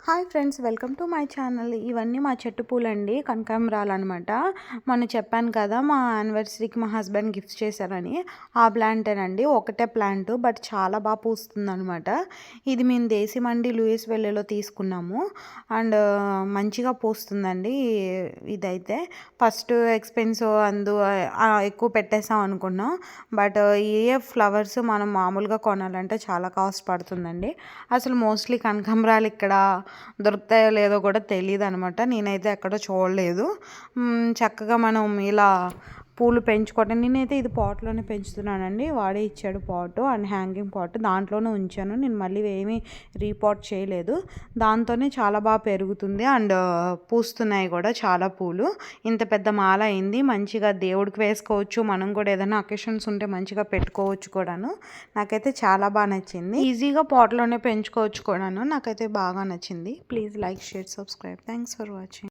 Hi friends, welcome to my channel. ఇవన్నీ మా చెట్టు పూలండి, కనకాంబరాలు అనమాట. మొన్న చెప్పాను కదా మా యానివర్సరీకి మా హస్బెండ్ గిఫ్ట్ చేశారని. ఆ ప్లాంటేనండి, ఒకటే ప్లాంట్ బట్ చాలా బాగా పూస్తుంది అనమాట. ఇది మేము దేశీ మండి లూయిస్ వెల్లేలో తీసుకున్నాము అండ్ మంచిగా పూస్తుందండి. ఇదైతే ఫస్ట్ ఎక్స్పెన్సివ్ ఎక్కువ పెట్టేసాం అనుకున్నాం, బట్ ఏ ఫ్లవర్స్ మనం మామూలుగా కొనాలంటే చాలా కాస్ట్ పడుతుందండి. అసలు మోస్ట్లీ కనకాంబరాలు ఇక్కడ దొరుకుతాయో లేదో కూడా తెలియదు అనమాట. నేనైతే ఎక్కడో చూడలేదు. చక్కగా మనం ఇలా పూలు పెంచుకోవటం, నేనైతే ఇది పాట్లోనే పెంచుతున్నానండి. వాడే ఇచ్చాడు పాటు అండ్ హ్యాంగింగ్ పాట్, దాంట్లోనే ఉంచాను. నేను మళ్ళీ ఏమీ రీపాట్ చేయలేదు. దాంతోనే చాలా బాగా పెరుగుతుంది అండ్ పూస్తున్నాయి కూడా చాలా పూలు. ఇంత పెద్ద మాల అయింది, మంచిగా దేవుడికి వేసుకోవచ్చు. మనం కూడా ఏదైనా అకేషన్స్ ఉంటే మంచిగా పెట్టుకోవచ్చు కూడాను. నాకైతే చాలా బాగా నచ్చింది. ఈజీగా పాట్లోనే పెంచుకోవచ్చు కూడాను. నాకైతే బాగా నచ్చింది. Please like, share, subscribe. Thanks for watching.